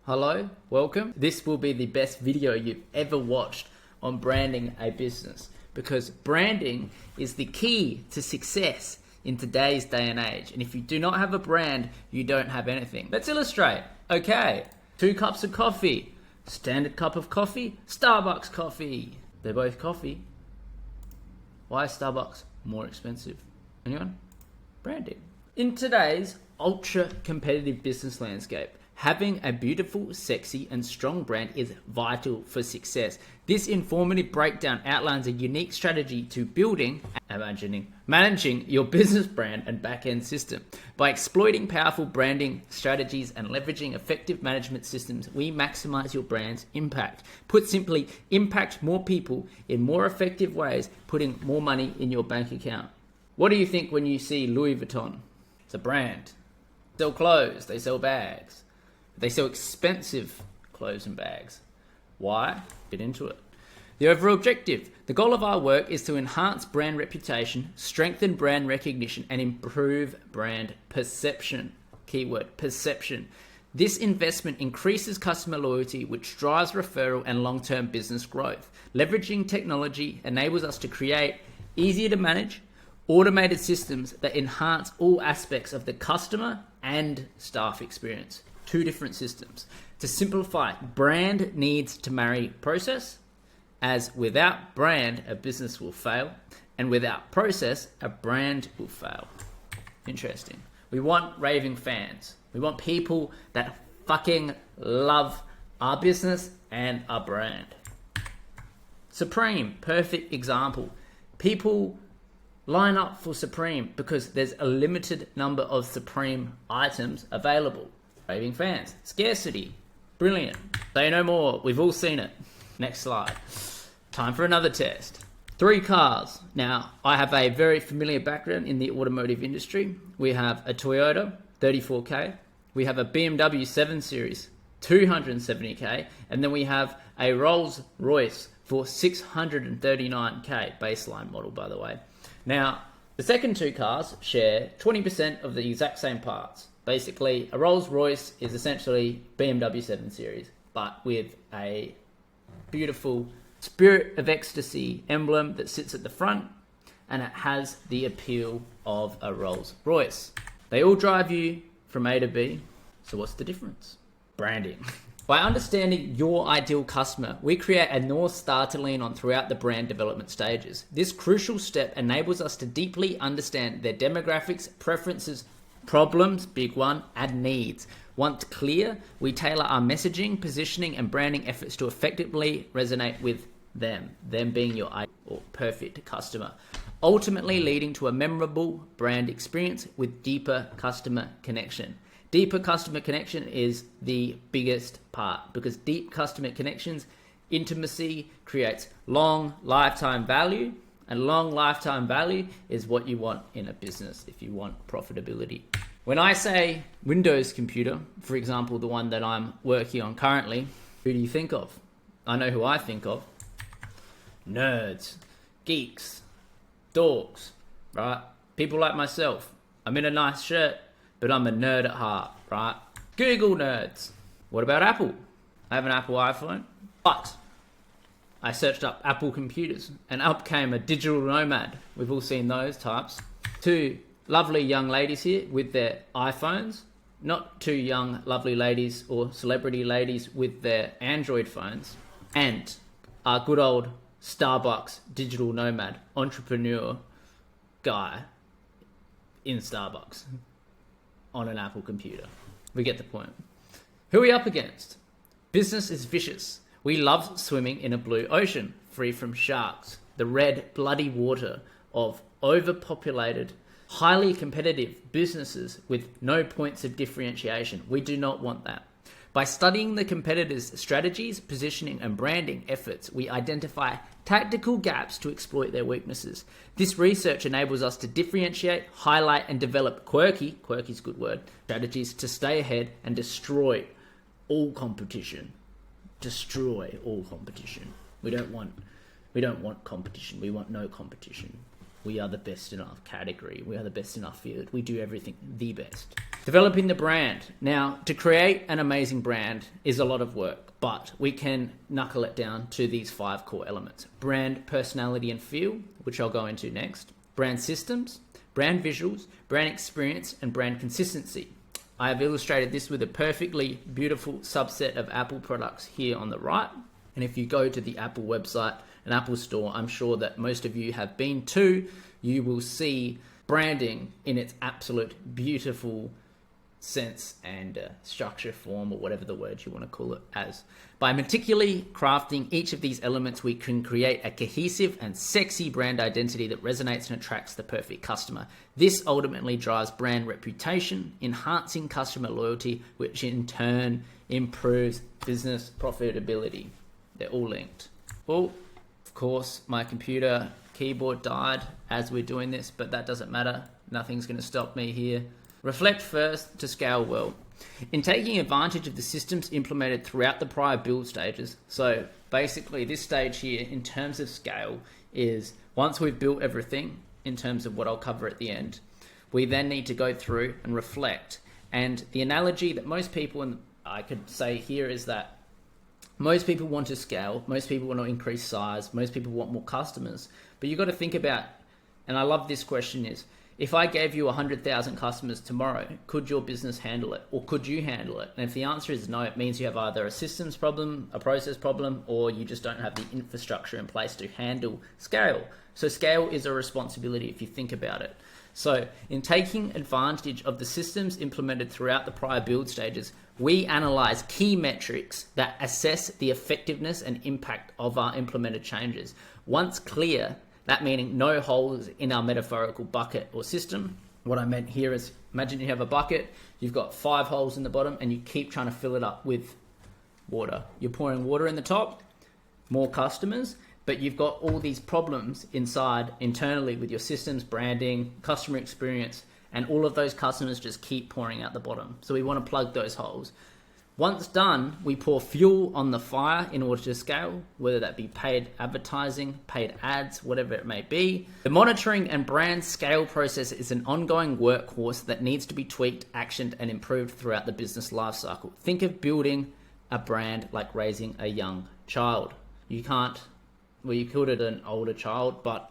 Hello, welcome. This will be the best video you've ever watched on branding a business, because branding is the key to success in today's day and age. And if you do not have a brand, you don't have anything. Let's illustrate. Okay, 2 cups of coffee. Standard cup of coffee, Starbucks coffee. They're both coffee. Why is Starbucks more expensive? Anyone? Branding. In today's ultra competitive business landscape, having a beautiful, sexy, and strong brand is vital for success. This informative breakdown outlines a unique strategy to managing your business brand and back-end system. By exploiting powerful branding strategies and leveraging effective management systems, we maximize your brand's impact. Put simply, impact more people in more effective ways, putting more money in your bank account. What do you think when you see Louis Vuitton? It's a brand. They sell clothes, they sell bags. They sell expensive clothes and bags. Why? Get into it. The overall objective. The goal of our work is to enhance brand reputation, strengthen brand recognition, and improve brand perception. Keyword, perception. This investment increases customer loyalty, which drives referral and long-term business growth. Leveraging technology enables us to create easier to manage, automated systems that enhance all aspects of the customer and staff experience. 2 different systems. To simplify, brand needs to marry process, as without brand, a business will fail, and without process, a brand will fail. Interesting. We want raving fans. We want people that fucking love our business and our brand. Supreme, perfect example. People line up for Supreme because there's a limited number of Supreme items available. Raving fans. Scarcity. Brilliant. Say no more. We've all seen it. Next slide. Time for another test. 3 cars. Now, I have a very familiar background in the automotive industry. We have a Toyota 34K. We have a BMW 7 Series 270K. And then we have a Rolls Royce for 639K. Baseline model, by the way. Now, the second 2 cars share 20% of the exact same parts. Basically, a Rolls Royce is essentially BMW 7 Series, but with a beautiful Spirit of Ecstasy emblem that sits at the front, and it has the appeal of a Rolls Royce. They all drive you from A to B, so what's the difference? Branding. By understanding your ideal customer, we create a North Star to lean on throughout the brand development stages. This crucial step enables us to deeply understand their demographics, preferences, problems, big one, and needs. Once clear, we tailor our messaging, positioning, and branding efforts to effectively resonate with them being your ideal or perfect customer, ultimately leading to a memorable brand experience with deeper customer connection. Deeper customer connection is the biggest part, because deep customer connections, intimacy creates long lifetime value. And long lifetime value is what you want in a business if you want profitability. When I say Windows computer, for example, the one that I'm working on currently, who do you think of? I know who I think of. Nerds, geeks, dorks, right? People like myself. I'm in a nice shirt, but I'm a nerd at heart, right? Google nerds. What about Apple? I have an Apple iPhone, but I searched up Apple computers and up came a digital nomad. We've all seen those types. 2 lovely young ladies here with their iPhones. Not 2 young lovely ladies or celebrity ladies with their Android phones. And our good old Starbucks digital nomad entrepreneur guy in Starbucks on an Apple computer. We get the point. Who are we up against? Business is vicious. We love swimming in a blue ocean, free from sharks, the red, bloody water of overpopulated, highly competitive businesses with no points of differentiation. We do not want that. By studying the competitors' strategies, positioning, and branding efforts, we identify tactical gaps to exploit their weaknesses. This research enables us to differentiate, highlight, and develop quirky's a good word, strategies to stay ahead and destroy all competition. Destroy all competition. We don't want competition. We want no competition. We are the best in our category. We are the best in our field. We do everything the best. Developing the brand. Now, to create an amazing brand is a lot of work, but we can knuckle it down to these 5 core elements. Brand personality and feel, which I'll go into next. Brand systems, brand visuals, brand experience, and brand consistency. I have illustrated this with a perfectly beautiful subset of Apple products here on the right. And if you go to the Apple website, an Apple store, I'm sure that most of you have been to, you will see branding in its absolute beautiful sense and structure, form, or whatever the word you want to call it as. By meticulously crafting each of these elements, we can create a cohesive and sexy brand identity that resonates and attracts the perfect customer. This ultimately drives brand reputation, enhancing customer loyalty, which in turn improves business profitability. They're all linked. Well, of course, my computer keyboard died as we're doing this, but that doesn't matter. Nothing's going to stop me here. Reflect first to scale well. In taking advantage of the systems implemented throughout the prior build stages, so basically this stage here in terms of scale is once we've built everything in terms of what I'll cover at the end, we then need to go through and reflect. And the analogy that most people, and I could say here, is that most people want to scale, most people want to increase size, most people want more customers, but you've got to think about, and I love this question, is if I gave you 100,000 customers tomorrow, could your business handle it? Or could you handle it? And if the answer is no, it means you have either a systems problem, a process problem, or you just don't have the infrastructure in place to handle scale. So scale is a responsibility if you think about it. So in taking advantage of the systems implemented throughout the prior build stages, we analyze key metrics that assess the effectiveness and impact of our implemented changes. Once clear, that meaning no holes in our metaphorical bucket or system. What I meant here is, imagine you have a bucket, you've got 5 holes in the bottom, and you keep trying to fill it up with water. You're pouring water in the top, more customers, but you've got all these problems inside internally with your systems, branding, customer experience, and all of those customers just keep pouring out the bottom. So we want to plug those holes. Once done, we pour fuel on the fire in order to scale, whether that be paid advertising, paid ads, whatever it may be. The monitoring and brand scale process is an ongoing workhorse that needs to be tweaked, actioned, and improved throughout the business lifecycle. Think of building a brand like raising a young child. You can't, well, you could at an older child, but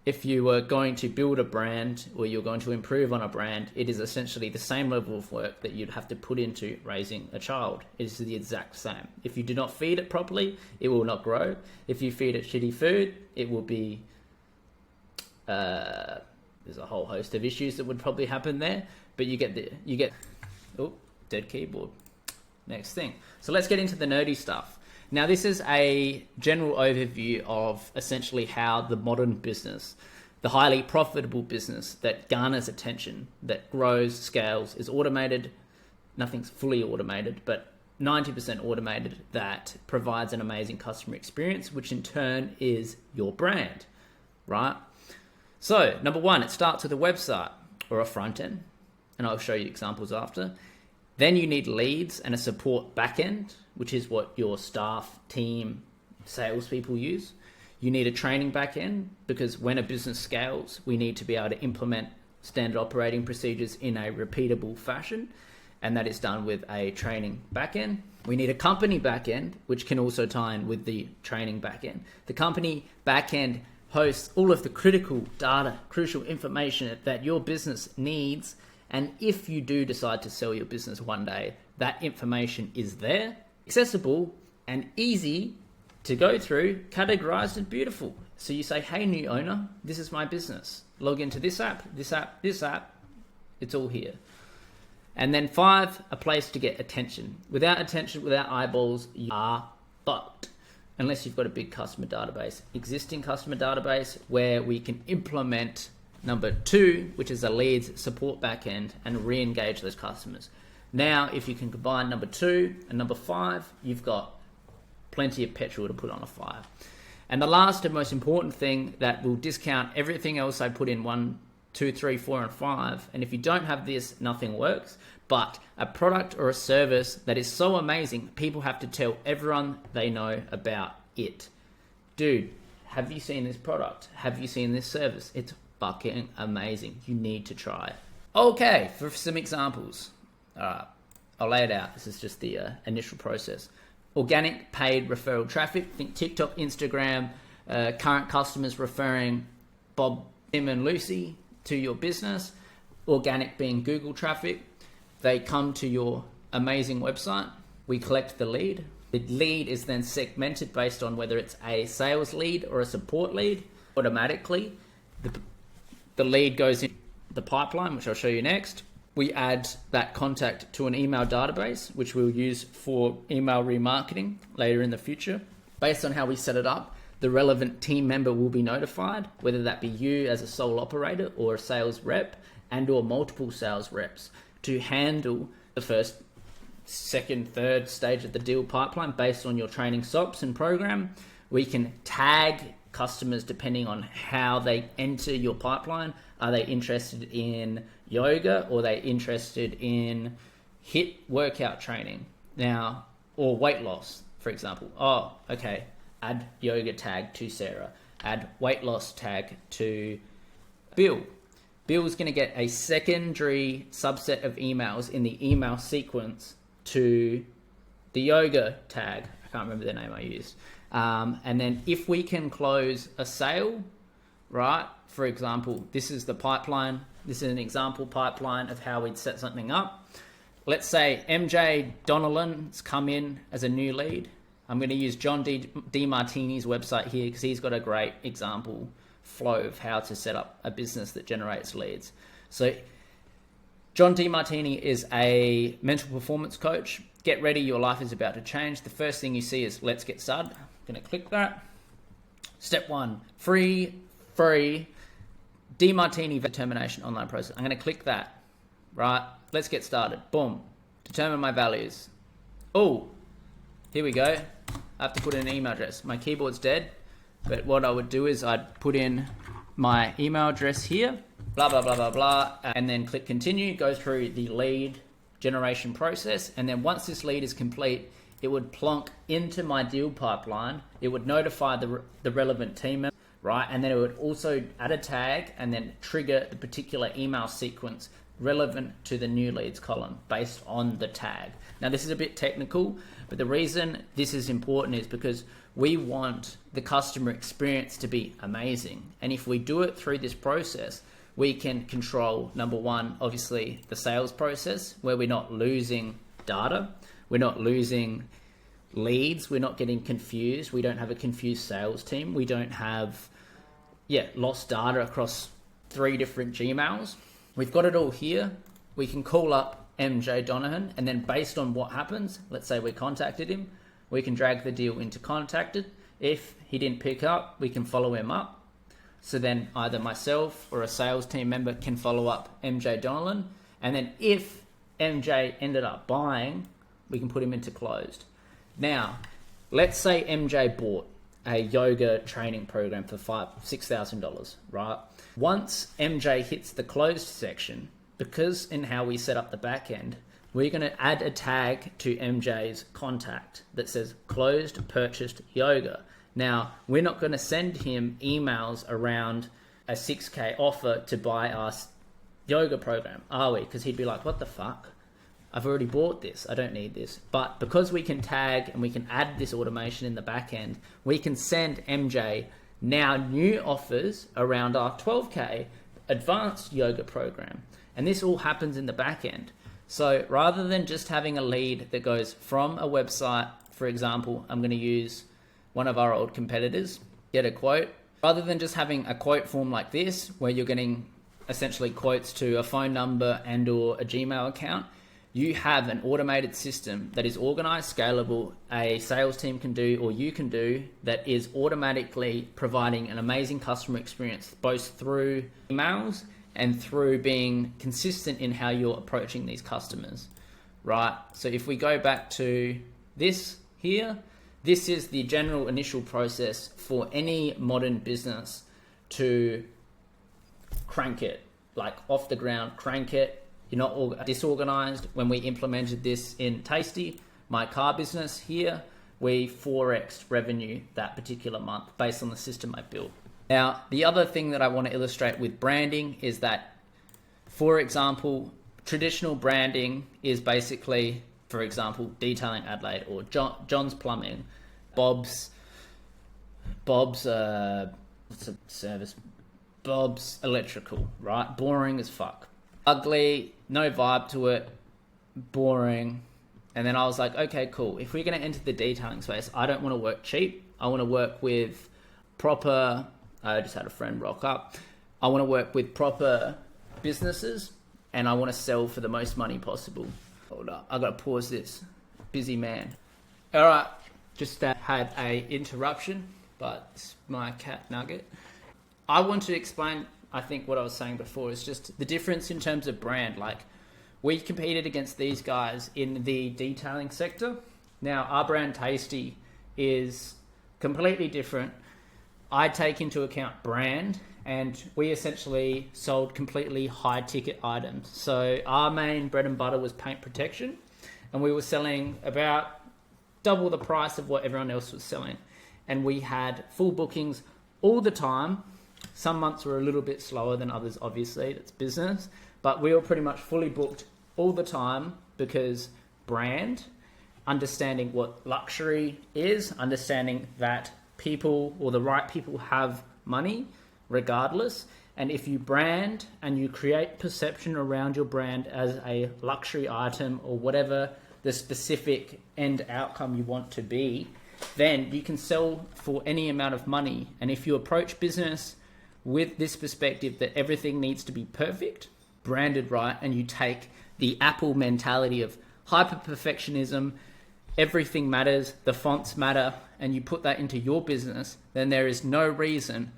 if you were going to build a brand or you're going to improve on a brand, it is essentially the same level of work that you'd have to put into raising a child. It is the exact same. If you do not feed it properly, it will not grow. If you feed it shitty food, it will be, there's a whole host of issues that would probably happen there, but you get, oh, dead keyboard. Next thing. So let's get into the nerdy stuff. Now, this is a general overview of essentially how the modern business, the highly profitable business that garners attention, that grows, scales, is automated. Nothing's fully automated, but 90% automated, that provides an amazing customer experience, which in turn is your brand, right? So, number one, it starts with a website or a front end, and I'll show you examples after. Then you need leads and a support backend, which is what your staff, team, salespeople use. You need a training backend because when a business scales, we need to be able to implement standard operating procedures in a repeatable fashion, and that is done with a training backend. We need a company backend, which can also tie in with the training backend. The company backend hosts all of the critical data, crucial information that your business needs. And if you do decide to sell your business one day, that information is there, accessible and easy to go through, categorized and beautiful. So you say, hey, new owner, this is my business. Log into this app, this app, this app. It's all here. And then 5, a place to get attention. Without attention, without eyeballs, you are fucked. Unless you've got a big customer database, existing customer database where we can implement number 2, which is a leads support backend, and re-engage those customers. Now, if you can combine number 2 and number 5, you've got plenty of petrol to put on a fire. And the last and most important thing that will discount everything else I put in 1, 2, 3, 4, and 5, and if you don't have this, nothing works, but a product or a service that is so amazing, people have to tell everyone they know about it. Dude, Have you seen this product? Have you seen this service? It's fucking amazing. You need to try it. Okay, for some examples. All right, I'll lay it out. This is just the initial process. Organic paid referral traffic. Think TikTok, Instagram, current customers referring Bob, Tim, and Lucy to your business. Organic being Google traffic. They come to your amazing website. We collect the lead. The lead is then segmented based on whether it's a sales lead or a support lead. Automatically, the lead goes in the pipeline, which I'll show you next. We add that contact to an email database, which we'll use for email remarketing later in the future. Based on how we set it up, the relevant team member will be notified, whether that be you as a sole operator or a sales rep and or multiple sales reps, to handle the first, second, third stage of the deal pipeline based on your training SOPs and program. We can tag customers depending on how they enter your pipeline. Are they interested in yoga, or are they interested in HIIT workout training now, or weight loss, for example? Oh, okay, add yoga tag to Sarah, add weight loss tag to Bill. Bill's going to get a secondary subset of emails in the email sequence to the yoga tag. I can't remember the name I used. And then if we can close a sale, right? For example, this is the pipeline. This is an example pipeline of how we'd set something up. Let's say MJ Donnellan's come in as a new lead. I'm going to use John DeMartini's website here because he's got a great example flow of how to set up a business that generates leads. So John DeMartini is a mental performance coach. Get ready, your life is about to change. The first thing you see is let's get started. I'm going to click that. Step 1, free DeMartini determination online process. I'm going to click that, right? Let's get started. Boom. Determine my values. Oh, here we go. I have to put in an email address. My keyboard's dead, but what I would do is I'd put in my email address here, blah, blah, blah, blah, blah, and then click continue, go through the lead generation process. And then once this lead is complete, it would plonk into my deal pipeline. It would notify the relevant team member, right? And then it would also add a tag and then trigger the particular email sequence relevant to the new leads column based on the tag. Now, this is a bit technical, but the reason this is important is because we want the customer experience to be amazing. And if we do it through this process, we can control, number one, obviously the sales process, where we're not losing data, we're not losing leads, we're not getting confused, we don't have a confused sales team, we don't have lost data across 3 different Gmails. We've got it all here. We can call up MJ Donohan, and then based on what happens, let's say we contacted him, we can drag the deal into contacted. If he didn't pick up, we can follow him up. So then either myself or a sales team member can follow up MJ Donohan. And then if MJ ended up buying, we can put him into closed. Now, let's say MJ bought a yoga training program for $6,000, right? Once MJ hits the closed section, because in how we set up the back end, we're going to add a tag to MJ's contact that says closed purchased yoga. Now, we're not going to send him emails around a 6K offer to buy our yoga program, are we? Because he'd be like, what the fuck? I've already bought this. I don't need this. But because we can tag and we can add this automation in the back end, we can send MJ now new offers around our 12K advanced yoga program. And this all happens in the back end. So rather than just having a lead that goes from a website, for example, I'm going to use one of our old competitors, get a quote. Rather than just having a quote form like this, where you're getting essentially quotes to a phone number and or a Gmail account, you have an automated system that is organized, scalable, a sales team can do or you can do, that is automatically providing an amazing customer experience, both through emails and through being consistent in how you're approaching these customers, right? So if we go back to this here, this is the general initial process for any modern business to crank it, like off the ground, crank it. You're not disorganized. When we implemented this in Tasty, my car business here, we 4x'd revenue that particular month based on the system I built. Now, the other thing that I want to illustrate with branding is that, for example, traditional branding is basically, for example, Detailing Adelaide or John's Plumbing, Bob's what's a service? Bob's Electrical, right? Boring as fuck. Ugly, no vibe to it, boring. And then I was like, okay, cool. If we're going to enter the detailing space, I don't want to work cheap. I want to work with proper, I just had a friend rock up. I want to work with proper businesses and I want to sell for the most money possible. Hold up, I got to pause this. Busy man. All right, just had a interruption, but it's my cat Nugget. I want to explain, I think what I was saying before is just the difference in terms of brand. Like, we competed against these guys in the detailing sector. Now, our brand Tasty is completely different. I take into account brand, and we essentially sold completely high ticket items. So our main bread and butter was paint protection, and we were selling about double the price of what everyone else was selling. And we had full bookings all the time. Some months were a little bit slower than others, obviously, that's business, but we were pretty much fully booked all the time because brand, understanding what luxury is, understanding that people or the right people have money regardless. And if you brand and you create perception around your brand as a luxury item or whatever the specific end outcome you want to be, then you can sell for any amount of money. And if you approach business with this perspective that everything needs to be perfect, branded right, and you take the Apple mentality of hyper perfectionism, everything matters, the fonts matter, and you put that into your business, then there is no reason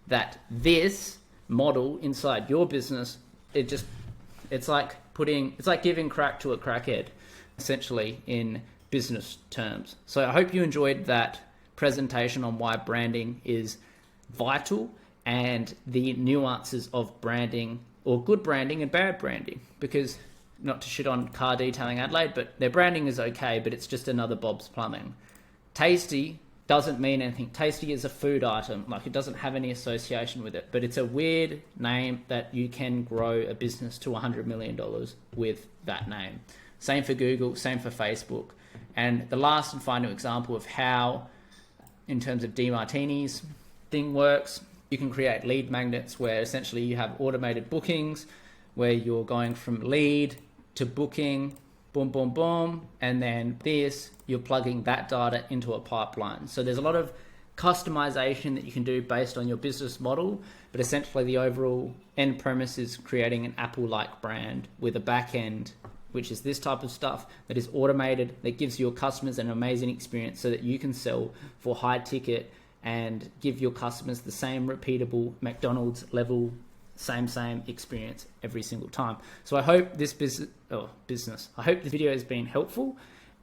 that this model inside your business, it's like giving crack to a crackhead, essentially, in business terms. So I hope you enjoyed that presentation on why branding is vital and the nuances of branding, or good branding and bad branding, because not to shit on Car Detailing Adelaide, but their branding is okay, but it's just another Bob's Plumbing. Tasty doesn't mean anything. Tasty is a food item, like it doesn't have any association with it, but it's a weird name that you can grow a business to $100 million with that name. Same for Google, same for Facebook. And the last and final example of how, in terms of DeMartini's thing works, you can create lead magnets where essentially you have automated bookings where you're going from lead to booking, boom, boom, boom, and then you're plugging that data into a pipeline. So there's a lot of customization that you can do based on your business model, but essentially the overall end premise is creating an Apple-like brand with a back end, which is this type of stuff that is automated, that gives your customers an amazing experience so that you can sell for high ticket and give your customers the same repeatable McDonald's level, same experience every single time. So I hope this I hope this video has been helpful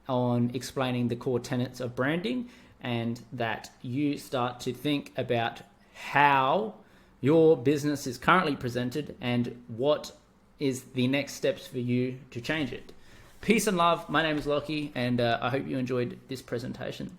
on explaining the core tenets of branding, and that you start to think about how your business is currently presented and what is the next steps for you to change it. Peace and love. My name is Lockie, and I hope you enjoyed this presentation.